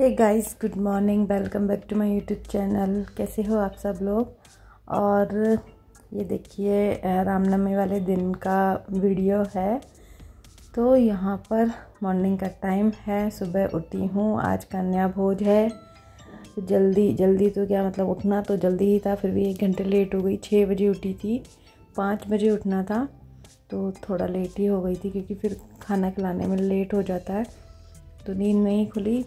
Hey guys, good morning. Welcome back to my YouTube channel. कैसे हो आप सब लोग। और ये देखिए रामनवमी वाले दिन का वीडियो है। तो यहाँ पर मॉर्निंग का टाइम है, सुबह उठी हूँ। आज कन्या भोज है। जल्दी जल्दी तो क्या मतलब, उठना तो जल्दी ही था, फिर भी 1 घंटे लेट हो गई। 6 बजे उठी थी, 5 बजे उठना था तो थोड़ा लेट ही हो गई थी, क्योंकि फिर खाना खिलाने में लेट हो जाता है। तो नींद नहीं खुली,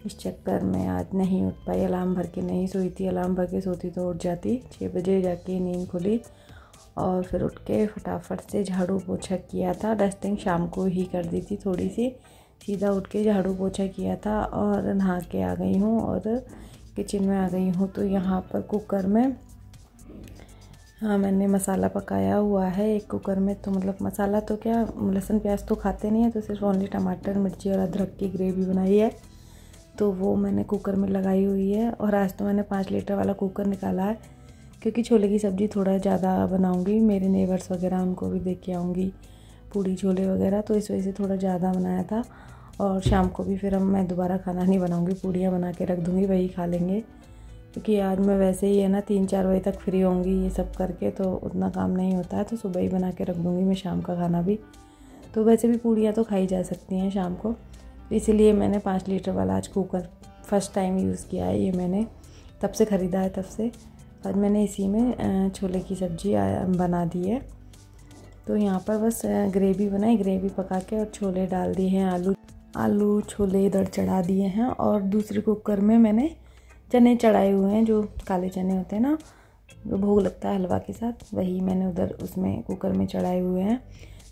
इस चक्कर में आज नहीं उठ पाई। अलार्म भर के नहीं सोई थी, अलार्म भर के सोती तो उठ जाती। 6 बजे जाके नींद खुली और फिर उठ के फटाफट से झाड़ू पोछा किया था। डस्टिंग शाम को ही कर दी थी थोड़ी सी। सीधा उठ के झाड़ू पोछा किया था और नहा के आ गई हूँ और किचन में आ गई हूँ। तो यहाँ पर कुकर में मैंने मसाला पकाया हुआ है एक कुकर में। तो मतलब मसाला तो क्या, लहसुन प्याज तो खाते नहीं है, तो सिर्फ ओनली टमाटर मिर्ची और अदरक की ग्रेवी बनाई है। तो वो मैंने कुकर में लगाई हुई है। और आज तो मैंने 5 लीटर वाला कुकर निकाला है, क्योंकि छोले की सब्ज़ी थोड़ा ज़्यादा बनाऊंगी। मेरे नेबर्स वगैरह, उनको भी दे के आऊँगी पूड़ी छोले वगैरह, तो इस वजह से थोड़ा ज़्यादा बनाया था। और शाम को भी फिर मैं दोबारा खाना नहीं बनाऊँगी, पूड़ियाँ बना के रख दूँगी, वही खा लेंगे। क्योंकि आज मैं वैसे ही है ना 3-4 बजे तक फ्री होंगी ये सब करके, तो उतना काम नहीं होता है। तो सुबह ही बना के रख दूँगी मैं शाम का खाना भी। तो वैसे भी पूड़ियाँ तो खाई जा सकती हैं शाम को, इसीलिए मैंने 5 लीटर वाला आज कुकर फ़र्स्ट टाइम यूज़ किया है। ये मैंने तब से ख़रीदा है, तब से आज मैंने इसी में छोले की सब्ज़ी बना दी है। तो यहाँ पर बस ग्रेवी बनाई, ग्रेवी पका के और छोले डाल दिए हैं। आलू छोले इधर चढ़ा दिए हैं। और दूसरे कुकर में मैंने चने चढ़ाए हुए हैं, जो काले चने होते हैं ना, जो भोग लगता है हलवा के साथ, वही मैंने उधर उसमें कुकर में चढ़ाए हुए हैं।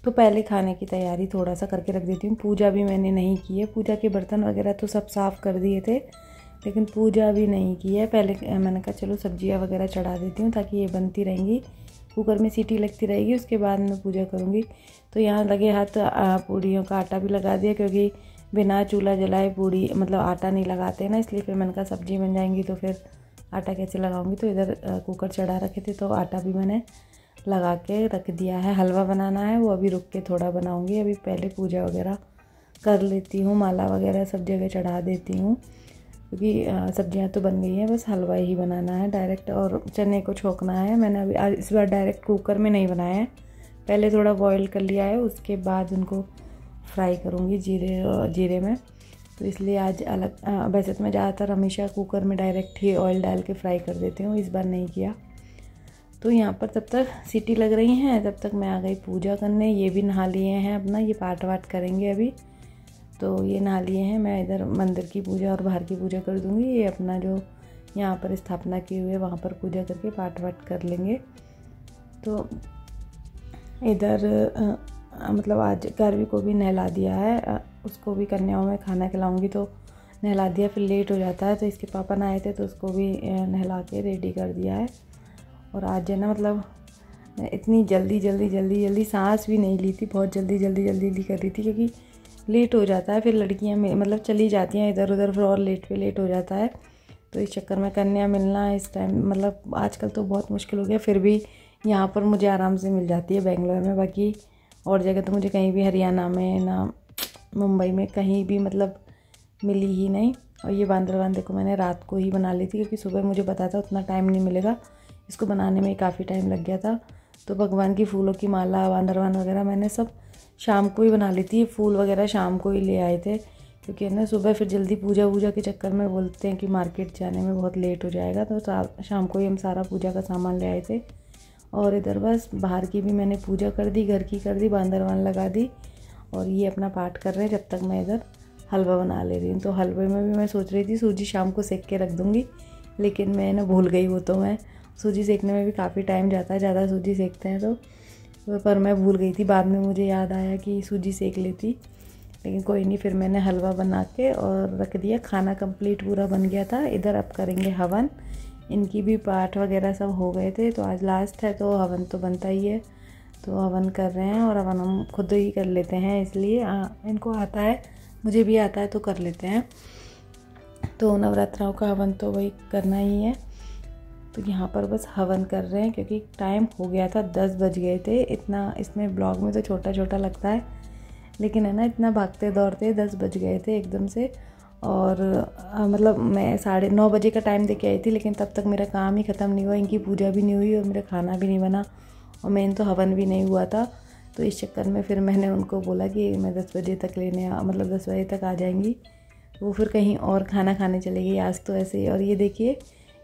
तो पहले खाने की तैयारी थोड़ा सा करके रख देती हूँ। पूजा भी मैंने नहीं की है, पूजा के बर्तन वगैरह तो सब साफ़ कर दिए थे, लेकिन पूजा भी नहीं की है। पहले मैंने कहा चलो सब्जियाँ वगैरह चढ़ा देती हूँ, ताकि ये बनती रहेंगी, कुकर में सीटी लगती रहेगी, उसके बाद मैं पूजा करूँगी। तो यहाँ लगे हाथ पूड़ियों का आटा भी लगा दिया, क्योंकि बिना चूल्हा जलाए पूड़ी मतलब आटा नहीं लगाते ना, इसलिए फिर मैंने कहा सब्ज़ी बन जाएंगी तो फिर आटा कैसे लगाऊंगी। तो इधर कुकर चढ़ा रखे थे, तो आटा भी मैंने लगा के रख दिया है। हलवा बनाना है, वो अभी रुक के थोड़ा बनाऊंगी। अभी पहले पूजा वगैरह कर लेती हूँ, माला वगैरह सब जगह चढ़ा देती हूँ, क्योंकि सब्जियाँ तो बन गई हैं, बस हलवा ही बनाना है डायरेक्ट। और चने को छोंकना है। मैंने अभी इस बार डायरेक्ट कुकर में नहीं बनाया है, पहले थोड़ा बॉईल कर लिया है, उसके बाद उनको फ्राई करूँगी जीरे में। तो इसलिए आज अलग, वैसे तो मैं ज़्यादातर हमेशा कुकर में डायरेक्ट ही ऑयल डाल के फ्राई कर देती हूँ, इस बार नहीं किया। तो यहाँ पर तब तक सीटी लग रही हैं, तब तक मैं आ गई पूजा करने। ये भी नहा लिए हैं अपना, ये पाठ वाट करेंगे अभी। तो ये नहा लिए हैं, मैं इधर मंदिर की पूजा और बाहर की पूजा कर दूँगी। ये अपना जो यहाँ पर स्थापना की हुई है वहाँ पर पूजा करके पाठ वाट कर लेंगे। तो इधर मतलब आज गारवी को भी नहला दिया है, उसको भी कन्याओं में खाना खिलाऊंगी, तो नहला दिया, फिर लेट हो जाता है। तो इसके पापा नहाए थे, तो उसको भी नहला के रेडी कर दिया है। और आज है ना, मतलब इतनी जल्दी सांस भी नहीं ली थी, बहुत जल्दी कर रही थी, क्योंकि लेट हो जाता है। फिर लड़कियां मतलब चली जाती हैं इधर उधर, फिर और लेट हो जाता है। तो इस चक्कर में कन्या मिलना इस टाइम मतलब आजकल तो बहुत मुश्किल हो गया। फिर भी यहाँ पर मुझे आराम से मिल जाती है बेंगलोर में, बाकी और जगह तो मुझे कहीं भी, हरियाणा में ना मुंबई में, कहीं भी मतलब मिली ही नहीं। और ये बांदर को मैंने रात को ही बना ली थी, क्योंकि सुबह मुझे पता था उतना टाइम नहीं मिलेगा, इसको बनाने में काफ़ी टाइम लग गया था। तो भगवान की फूलों की माला, बांदरवान वगैरह मैंने सब शाम को ही बना ली थी। फूल वगैरह शाम को ही ले आए थे, क्योंकि ना सुबह फिर जल्दी पूजा के चक्कर में बोलते हैं कि मार्केट जाने में बहुत लेट हो जाएगा। तो शाम को ही हम सारा पूजा का सामान ले आए थे। और इधर बस बाहर की भी मैंने पूजा कर दी, घर की कर दी, बांदरवान लगा दी, और ये अपना पाठ कर रहे हैं, जब तक मैं इधर हलवा बना ले रही हूँ। तो हलवे में भी मैं सोच रही थी सूजी शाम को सेक के रख दूँगी, लेकिन मैं ना भूल गई। वो तो मैं सूजी सेकने में भी काफ़ी टाइम जाता है, ज़्यादा सूजी सेकते हैं तो पर मैं भूल गई थी। बाद में मुझे याद आया कि सूजी सेक लेती, लेकिन कोई नहीं। फिर मैंने हलवा बना के और रख दिया। खाना कंप्लीट पूरा बन गया था। इधर अब करेंगे हवन। इनकी भी पाठ वगैरह सब हो गए थे, तो आज लास्ट है, तो हवन तो बनता ही है। तो हवन कर रहे हैं, और हवन हम खुद ही कर लेते हैं, इसलिए इनको आता है, मुझे भी आता है, तो कर लेते हैं। तो नवरात्राओं का हवन तो वही करना ही है। तो यहाँ पर बस हवन कर रहे हैं, क्योंकि टाइम हो गया था, 10 बज गए थे। इतना इसमें ब्लॉग में तो छोटा छोटा लगता है, लेकिन है ना, इतना भागते दौड़ते 10 बज गए थे एकदम से। और मतलब मैं 9:30 बजे का टाइम दे के आई थी, लेकिन तब तक मेरा काम ही ख़त्म नहीं हुआ, इनकी पूजा भी नहीं हुई और मेरा खाना भी नहीं बना और मेन तो हवन भी नहीं हुआ था। तो इस चक्कर में फिर मैंने उनको बोला कि मैं 10 बजे तक मतलब 10 बजे तक आ जाएंगी। वो फिर कहीं और खाना खाने चले गई आज तो ऐसे ही। और ये देखिए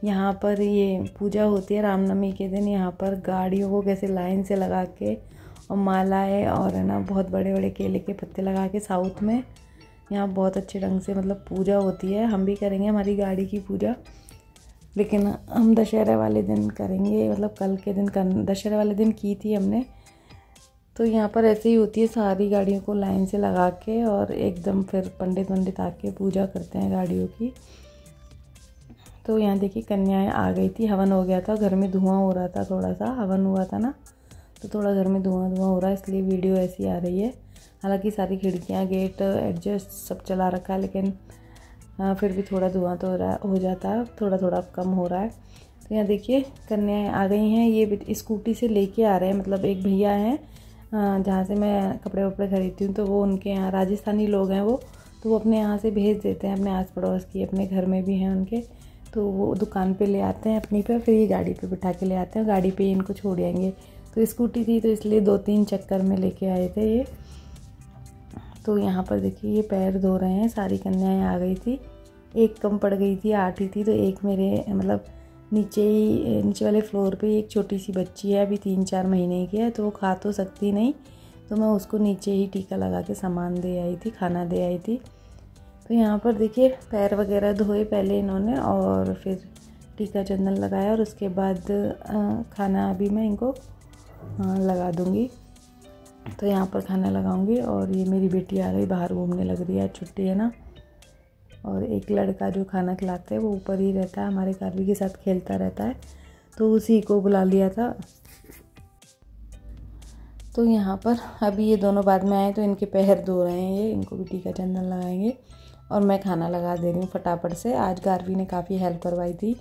यहाँ पर ये पूजा होती है रामनवमी के दिन, यहाँ पर गाड़ियों को कैसे लाइन से लगा के और मालाएँ और है ना बहुत बड़े बड़े केले के पत्ते लगा के, साउथ में यहाँ बहुत अच्छे ढंग से मतलब पूजा होती है। हम भी करेंगे हमारी गाड़ी की पूजा, लेकिन हम दशहरा वाले दिन करेंगे, मतलब कल के दिन दशहरा वाले दिन की थी हमने। तो यहाँ पर ऐसे ही होती है, सारी गाड़ियों को लाइन से लगा के और एकदम फिर पंडित आके पूजा करते हैं गाड़ियों की। तो यहाँ देखिए कन्याएं आ गई थी, हवन हो गया था, घर में धुआं हो रहा था, थोड़ा सा हवन हुआ था ना तो थोड़ा घर में धुआं हो रहा है, इसलिए वीडियो ऐसी आ रही है। हालांकि सारी खिड़कियाँ गेट एडजस्ट सब चला रखा है, लेकिन फिर भी थोड़ा धुआं तो हो जाता है, थोड़ा थोड़ा कम हो रहा है। तो यहाँ देखिए कन्याएं आ गई हैं, ये स्कूटी से लेके आ रहे हैं, मतलब एक भैया हैं जहाँ से मैं कपड़े वपड़े खरीदती हूँ, तो वो उनके यहाँ राजस्थानी लोग हैं वो, तो वो अपने यहाँ से भेज देते हैं अपने आस पड़ोस की, अपने घर में भी हैं उनके, तो वो दुकान पे ले आते हैं अपनी पे, फिर ये गाड़ी पे बिठा के ले आते हैं, गाड़ी पे इनको छोड़ आएंगे। तो स्कूटी थी तो इसलिए 2-3 चक्कर में लेके आए थे ये। तो यहाँ पर देखिए ये पैर धो रहे हैं, सारी कन्याएं आ गई थी, एक कम पड़ गई थी, 8 ही थी, तो एक मेरे मतलब नीचे वाले फ्लोर पे एक छोटी सी बच्ची है, अभी 3-4 महीने की है, तो वो खा तो सकती नहीं, तो मैं उसको नीचे ही टीका लगा के सामान दे आई थी, खाना दे आई थी। तो यहाँ पर देखिए पैर वगैरह धोए पहले इन्होंने और फिर टीका चंदन लगाया और उसके बाद खाना अभी मैं इनको लगा दूँगी। तो यहाँ पर खाना लगाऊंगी और ये मेरी बेटी आ गई, बाहर घूमने लग रही है, छुट्टी है ना। और एक लड़का जो खाना खिलाता है वो ऊपर ही रहता है, हमारे कार्वी के साथ खेलता रहता है, तो उसी को बुला लिया था। तो यहाँ पर अभी ये दोनों बाद में आए तो इनके पैर धो रहे हैं, ये इनको भी टीका चंदन लगाएंगे और मैं खाना लगा दे रही हूँ फटाफट से। आज गार्वी ने काफ़ी हेल्प करवाई थी,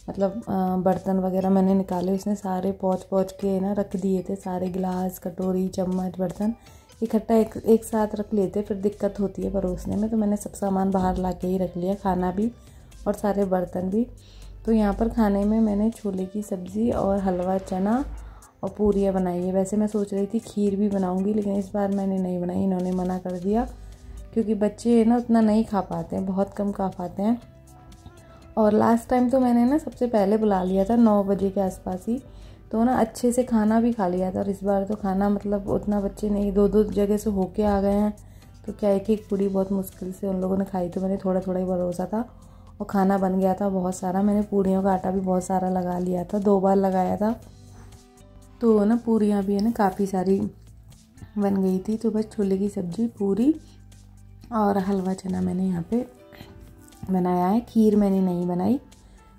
मतलब बर्तन वगैरह मैंने निकाले, उसने सारे पोंछ के ना रख दिए थे, सारे गिलास कटोरी चम्मच बर्तन इकट्ठा एक साथ रख लेते, फिर दिक्कत होती है परोसने में, तो मैंने सब सामान बाहर ला के ही रख लिया, खाना भी और सारे बर्तन भी। तो यहाँ पर खाने में मैंने छोले की सब्ज़ी और हलवा चना और पूरियाँ बनाई है। वैसे मैं सोच रही थी खीर भी बनाऊँगी, लेकिन इस बार मैंने नहीं बनाई, इन्होंने मना कर दिया, क्योंकि बच्चे ना उतना नहीं खा पाते हैं, बहुत कम खा पाते हैं। और लास्ट टाइम तो मैंने ना सबसे पहले बुला लिया था 9 बजे के आसपास ही, तो ना अच्छे से खाना भी खा लिया था। और इस बार तो खाना मतलब उतना बच्चे नहीं, 2-2 जगह से होके आ गए हैं, तो क्या एक पूड़ी बहुत मुश्किल से उन लोगों ने खाई, तो मैंने थोड़ा थोड़ा ही भरोसा था और खाना बन गया था बहुत सारा। मैंने पूड़ियों का आटा भी बहुत सारा लगा लिया था, 2 बार लगाया था, तो ना पूड़ियाँ भी है ना काफ़ी सारी बन गई थी। तो बस छोले की सब्ज़ी पूरी और हलवा चना मैंने यहाँ पे बनाया है। खीर मैंने नहीं बनाई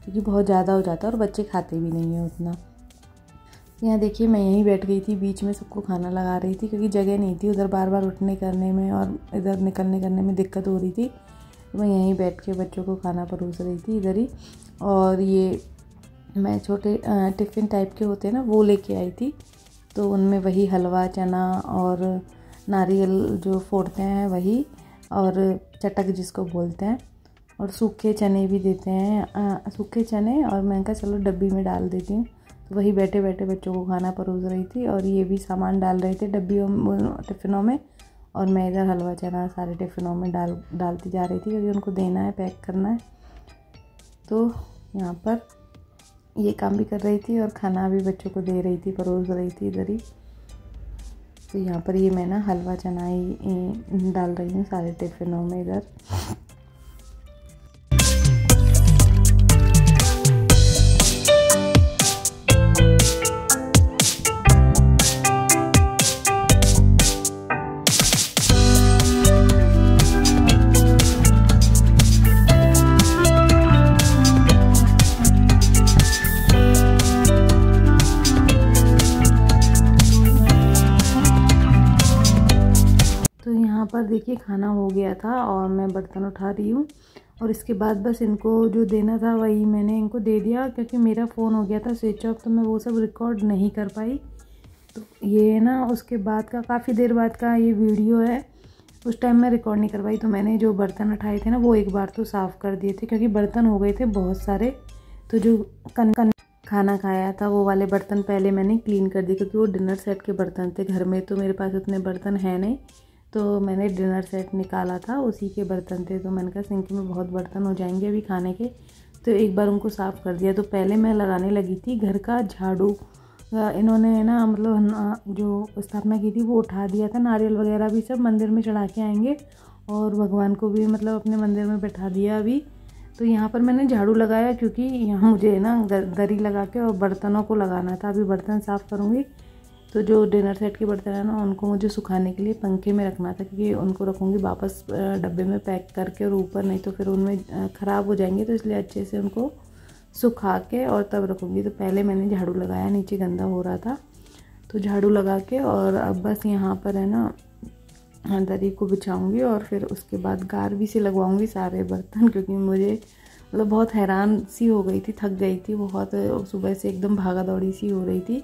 क्योंकि बहुत ज़्यादा हो जाता है और बच्चे खाते भी नहीं हैं उतना। यहाँ देखिए मैं यहीं बैठ गई थी, बीच में सबको खाना लगा रही थी, क्योंकि जगह नहीं थी, उधर बार बार उठने करने में और इधर निकलने करने में दिक्कत हो रही थी, तो मैं यहीं बैठ के बच्चों को खाना परोस रही थी इधर ही। और ये मैं छोटे टिफ़िन टाइप के होते हैं ना वो लेके आई थी, तो उनमें वही हलवा चना और नारियल जो फोड़ते हैं वही, और चटक जिसको बोलते हैं, और सूखे चने भी देते हैं, सूखे चने, और मैंने कहा चलो डब्बी में डाल देती हूँ। तो वही बैठे बैठे बच्चों को खाना परोस रही थी, और ये भी सामान डाल रहे थे डब्बियों टिफ़िनों में, और मैं इधर हलवा चना सारे टिफ़िनों में डालती जा रही थी, क्योंकि उनको देना है, पैक करना है। तो यहाँ पर ये काम भी कर रही थी और खाना भी बच्चों को दे रही थी, परोस रही थी इधर ही। तो यहाँ पर ये मैं ना हलवा चना ही डाल रही हूँ सारे टिफ़िनों में इधर। यहाँ पर देखिए खाना हो गया था और मैं बर्तन उठा रही हूँ, और इसके बाद बस इनको जो देना था वही मैंने इनको दे दिया, क्योंकि मेरा फ़ोन हो गया था स्विच ऑफ, तो मैं वो सब रिकॉर्ड नहीं कर पाई। तो ये ना उसके बाद का काफ़ी देर बाद का ये वीडियो है, उस टाइम मैं रिकॉर्ड नहीं करवाई, तो मैंने जो बर्तन उठाए थे ना वो एक बार तो साफ़ कर दिए थे, क्योंकि बर्तन हो गए थे बहुत सारे। तो जो खाना खाया था वो वाले बर्तन पहले मैंने क्लीन कर दिए, क्योंकि वो डिनर सेट के बर्तन थे। घर में तो मेरे पास उतने बर्तन हैं नहीं, तो मैंने डिनर सेट निकाला था, उसी के बर्तन थे। तो मैंने कहा सिंक में बहुत बर्तन हो जाएंगे अभी खाने के, तो एक बार उनको साफ़ कर दिया। तो पहले मैं लगाने लगी थी घर का झाड़ू। इन्होंने ना मतलब जो स्थापना की थी वो उठा दिया था, नारियल वगैरह भी सब मंदिर में चढ़ा के आएंगे, और भगवान को भी मतलब अपने मंदिर में बैठा दिया अभी। तो यहाँ पर मैंने झाड़ू लगाया, क्योंकि यहाँ मुझे ना दरी लगा के और बर्तनों को लगाना था। अभी बर्तन साफ़ करूँगी, तो जो डिनर सेट के बर्तन है ना उनको मुझे सुखाने के लिए पंखे में रखना था, क्योंकि उनको रखूँगी वापस डब्बे में पैक करके और ऊपर, नहीं तो फिर उनमें ख़राब हो जाएंगे। तो इसलिए अच्छे से उनको सुखा के और तब रखूँगी। तो पहले मैंने झाड़ू लगाया, नीचे गंदा हो रहा था तो झाड़ू लगा के, और अब बस यहाँ पर है ना दरी को बिछाऊँगी, और फिर उसके बाद गारवी से लगवाऊँगी सारे बर्तन, क्योंकि मुझे मतलब बहुत हैरान सी हो गई थी, थक गई थी बहुत, सुबह से एकदम भागा दौड़ी सी हो रही थी।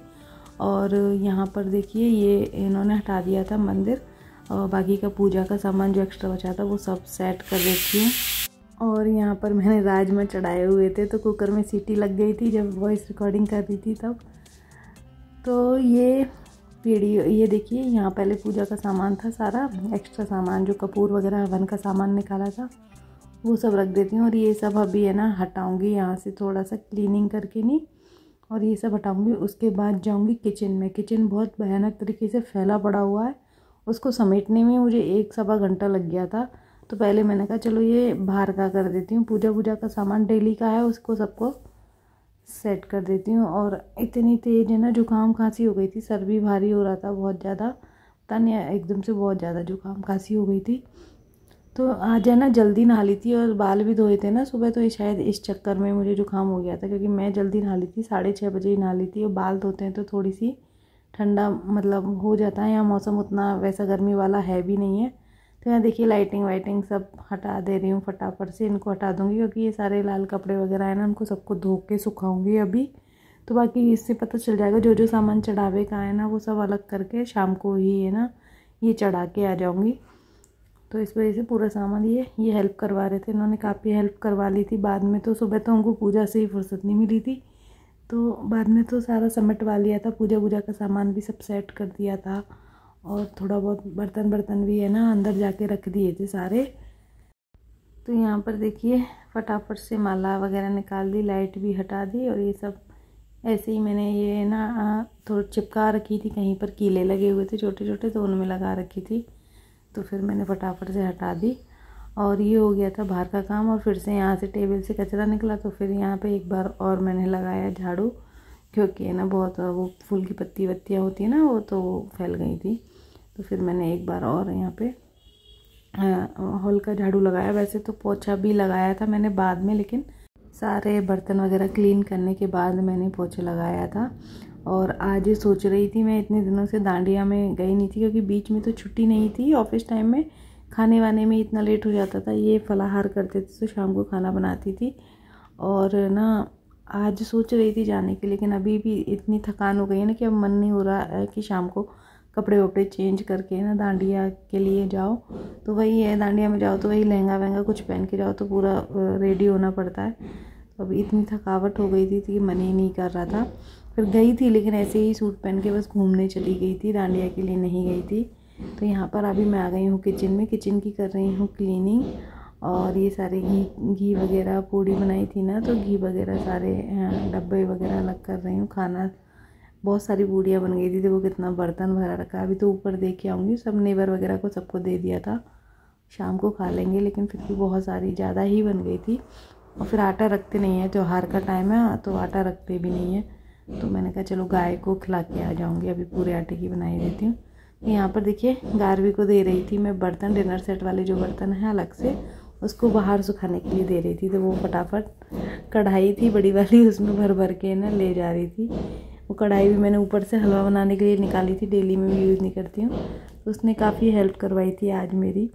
और यहाँ पर देखिए ये इन्होंने हटा दिया था मंदिर, और बाकी का पूजा का सामान जो एक्स्ट्रा बचा था वो सब सेट कर देती हूँ। और यहाँ पर मैंने राजमा चढ़ाए हुए थे, तो कुकर में सीटी लग गई थी जब वॉइस रिकॉर्डिंग कर रही थी तब। तो ये वीडियो ये देखिए, यहाँ पहले पूजा का सामान था, सारा एक्स्ट्रा सामान जो कपूर वगैरह हवन का सामान निकाला था वो सब रख देती हूँ। और ये सब अभी है ना हटाऊँगी यहाँ से, थोड़ा सा क्लीनिंग करके नहीं, और ये सब हटाऊँगी। उसके बाद जाऊँगी किचन में। किचन बहुत भयानक तरीके से फैला पड़ा हुआ है, उसको समेटने में मुझे 1-1.25 घंटा लग गया था। तो पहले मैंने कहा चलो ये बाहर का कर देती हूँ, पूजा का सामान डेली का है उसको सबको सेट कर देती हूँ। और इतनी तेज़ है ना जुकाम खांसी हो गई थी, सर भी भारी हो रहा था बहुत ज़्यादा, पता नहीं एकदम से बहुत ज़्यादा जुकाम खांसी हो गई थी। तो आज है ना जल्दी नहा ली थी, और बाल भी धोए थे ना सुबह, तो ये शायद इस चक्कर में मुझे जुकाम हो गया था, क्योंकि मैं जल्दी नहा ली थी, 6:30 बजे ही नहा ली थी। और बाल धोते हैं तो थोड़ी सी ठंडा मतलब हो जाता है, यहाँ मौसम उतना वैसा गर्मी वाला है भी नहीं है। तो यहाँ देखिए लाइटिंग वाइटिंग सब हटा दे रही हूँ फटाफट से, इनको हटा दूँगी, क्योंकि ये सारे लाल कपड़े वगैरह है ना उनको सबको धो के सुखाऊँगी अभी। तो बाकी इससे पता चल जाएगा जो जो सामान चढ़ावे का है ना वो सब अलग करके शाम को ही है ना ये चढ़ा के आ जाऊँगी। तो इस वजह से पूरा सामान ये हेल्प करवा रहे थे, इन्होंने काफ़ी हेल्प करवा ली थी बाद में। तो सुबह तो उनको पूजा से ही फुर्सत नहीं मिली थी, तो बाद में तो सारा समेटवा लिया था, पूजा का सामान भी सब सेट कर दिया था, और थोड़ा बहुत बर्तन भी है ना अंदर जाके रख दिए थे सारे। तो यहाँ पर देखिए फटाफट से माला वगैरह निकाल दी, लाइट भी हटा दी, और ये सब ऐसे ही मैंने ये ना थोड़ा चिपका रखी थी, कहीं पर कीले लगे हुए थे छोटे छोटे तो उनमें लगा रखी थी, तो फिर मैंने फटाफट से हटा दी। और ये हो गया था बाहर का काम। और फिर से यहाँ से टेबल से कचरा निकला, तो फिर यहाँ पे एक बार और मैंने लगाया झाड़ू, क्योंकि है ना बहुत वो फूल की पत्तियाँ होती है ना वो तो फैल गई थी। तो फिर मैंने एक बार और यहाँ पे हॉल का झाड़ू लगाया। वैसे तो पोछा भी लगाया था मैंने बाद में, लेकिन सारे बर्तन वगैरह क्लीन करने के बाद मैंने पोछा लगाया था। और आज सोच रही थी, मैं इतने दिनों से दांडिया में गई नहीं थी, क्योंकि बीच में तो छुट्टी नहीं थी ऑफिस टाइम में, खाने वाने में इतना लेट हो जाता था। ये फलाहार करते थे तो शाम को खाना बनाती थी, और ना आज सोच रही थी जाने की, लेकिन अभी भी इतनी थकान हो गई है ना कि अब मन नहीं हो रहा है कि शाम को कपड़े वपड़े चेंज करके ना दांडिया के लिए जाओ। तो वही है, दांडिया में जाओ तो वही लहंगा वहंगा कुछ पहन के जाओ, तो पूरा रेडी होना पड़ता है। तो अभी इतनी थकावट हो गई थी कि मन ही नहीं कर रहा था। फिर गई थी, लेकिन ऐसे ही सूट पहन के बस घूमने चली गई थी, दांडिया के लिए नहीं गई थी। तो यहाँ पर अभी मैं आ गई हूँ किचन में, किचन की कर रही हूँ क्लीनिंग। और ये सारे घी वगैरह पूड़ी बनाई थी ना, तो घी वगैरह सारे डब्बे वगैरह अलग कर रही हूँ। खाना बहुत सारी पूड़ियाँ बन गई थी, देखो कितना बर्तन भरा रखा है। अभी तो ऊपर दे के आऊँगी, सब नेबर वगैरह को सबको दे दिया था, शाम को खा लेंगे, लेकिन फिर भी बहुत सारी ज़्यादा ही बन गई थी। और फिर आटा रखते नहीं है, त्योहार का टाइम है तो आटा रखते भी नहीं है। तो मैंने कहा चलो गाय को खिला के आ जाऊँगी, अभी पूरे आटे की बनाई देती हूँ। यहाँ पर देखिए गारवी को दे रही थी मैं बर्तन, डिनर सेट वाले जो बर्तन हैं अलग से, उसको बाहर सुखाने के लिए दे रही थी। तो वो फटाफट कढ़ाई थी बड़ी वाली, उसमें भर भर के ना ले जा रही थी। वो कढ़ाई भी मैंने ऊपर से हलवा बनाने के लिए निकाली थी, डेली में भी यूज़ नहीं करती हूँ, तो उसने काफ़ी हेल्प करवाई थी आज मेरी।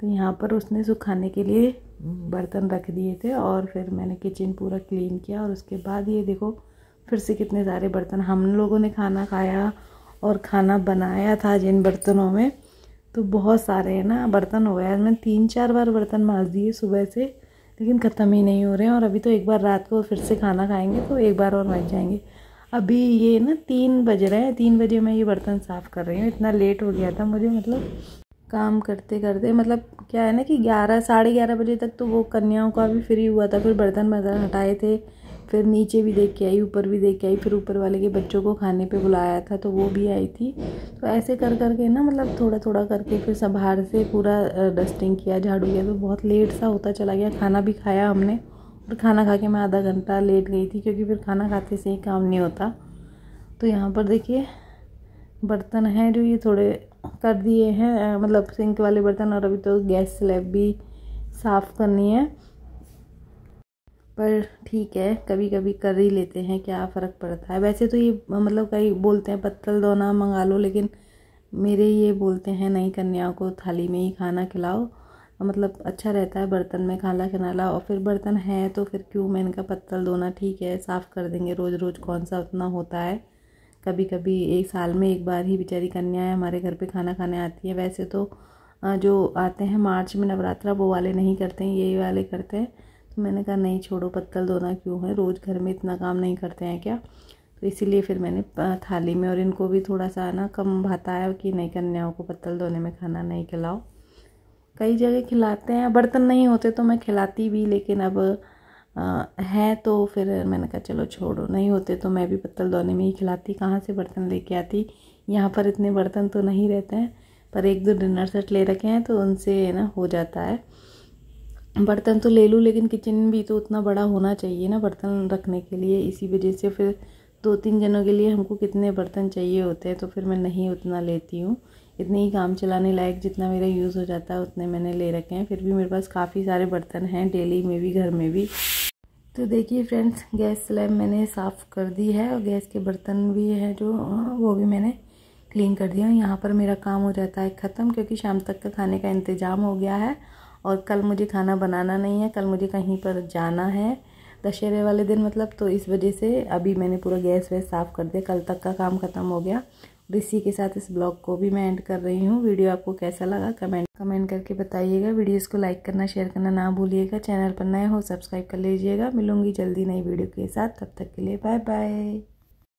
तो यहाँ पर उसने सुखाने के लिए बर्तन रख दिए थे, और फिर मैंने किचन पूरा क्लीन किया। और उसके बाद ये देखो फिर से कितने सारे बर्तन, हम लोगों ने खाना खाया और खाना बनाया था जिन बर्तनों में, तो बहुत सारे हैं ना बर्तन हो गए। मैंने 3-4 बार बर्तन मांज दिए सुबह से, लेकिन ख़त्म ही नहीं हो रहे हैं। और अभी तो एक बार रात को फिर से खाना खाएंगे तो एक बार और मांज जाएंगे। अभी ये ना 3 बज रहे हैं, 3 बजे मैं ये बर्तन साफ़ कर रही हूँ। इतना लेट हो गया था मुझे, मतलब काम करते करते, मतलब क्या है ना कि 11 साढ़े 11 बजे तक तो वो कन्याओं का भी फ्री हुआ था। फिर बर्तन हटाए थे, फिर नीचे भी देख के आई, ऊपर भी देख के आई, फिर ऊपर वाले के बच्चों को खाने पे बुलाया था तो वो भी आई थी। तो ऐसे कर करके ना, मतलब थोड़ा थोड़ा करके फिर सब बाहर से पूरा डस्टिंग किया, झाड़ू किया। तो बहुत लेट सा होता चला गया। खाना भी खाया हमने, और खाना खा के मैं आधा घंटा लेट गई थी, क्योंकि फिर खाना खाते से ही काम नहीं होता। तो यहाँ पर देखिए बर्तन हैं जो ये थोड़े कर दिए हैं, मतलब सिंक वाले बर्तन। और अभी तो गैस स्लैब भी साफ़ करनी है, पर ठीक है, कभी कभी कर ही लेते हैं, क्या फ़र्क पड़ता है। वैसे तो ये मतलब कई बोलते हैं पत्तल दोना मंगा लो, लेकिन मेरे ये बोलते हैं नहीं, कन्याओं को थाली में ही खाना खिलाओ, मतलब अच्छा रहता है बर्तन में खाना खिलाना। और फिर बर्तन है तो फिर क्यों, मैंने कहा पत्तल धोना ठीक है, साफ़ कर देंगे, रोज़ रोज़ कौन सा उतना होता है। कभी कभी एक साल में एक बार ही बेचारी कन्याएं हमारे घर पे खाना खाने आती है। वैसे तो जो आते हैं मार्च में नवरात्रा, वो वाले नहीं करते हैं, यही वाले करते हैं। तो मैंने कहा नहीं छोड़ो, पत्तल धोना क्यों है, रोज़ घर में इतना काम नहीं करते हैं क्या। तो इसीलिए फिर मैंने थाली में, और इनको भी थोड़ा सा ना कम भाता है कि नहीं, कन्याओं को पत्तल धोने में खाना नहीं खिलाओ। कई जगह खिलाते हैं, बर्तन नहीं होते तो मैं खिलाती भी, लेकिन अब है तो फिर मैंने कहा चलो छोड़ो, नहीं होते तो मैं भी पत्तल धोने में ही खिलाती, कहाँ से बर्तन लेके आती। यहाँ पर इतने बर्तन तो नहीं रहते हैं, पर 1-2 डिनर सेट ले रखे हैं तो उनसे ना हो जाता है। बर्तन तो ले लूँ, लेकिन किचन भी तो उतना बड़ा होना चाहिए ना बर्तन रखने के लिए। इसी वजह से फिर 2-3 जनों के लिए हमको कितने बर्तन चाहिए होते हैं, तो फिर मैं नहीं उतना लेती हूँ। इतने ही काम चलाने लायक जितना मेरा यूज़ हो जाता है उतने मैंने ले रखे हैं। फिर भी मेरे पास काफ़ी सारे बर्तन हैं, डेली में भी, घर में भी। तो देखिए फ्रेंड्स, गैस स्लैब मैंने साफ़ कर दी है, और गैस के बर्तन भी हैं जो, वो भी मैंने क्लीन कर दिया। यहाँ पर मेरा काम हो जाता है ख़त्म, क्योंकि शाम तक का खाने का इंतज़ाम हो गया है। और कल मुझे खाना बनाना नहीं है, कल मुझे कहीं पर जाना है दशहरे वाले दिन, मतलब। तो इस वजह से अभी मैंने पूरा गैस वैस साफ़ कर दिया, कल तक का काम ख़त्म हो गया। और इसी के साथ इस ब्लॉग को भी मैं एंड कर रही हूँ। वीडियो आपको कैसा लगा कमेंट करके बताइएगा। वीडियोस को लाइक करना, शेयर करना ना भूलिएगा। चैनल पर नए हो सब्सक्राइब कर लीजिएगा। मिलूंगी जल्दी नई वीडियो के साथ, तब तक के लिए बाय बाय।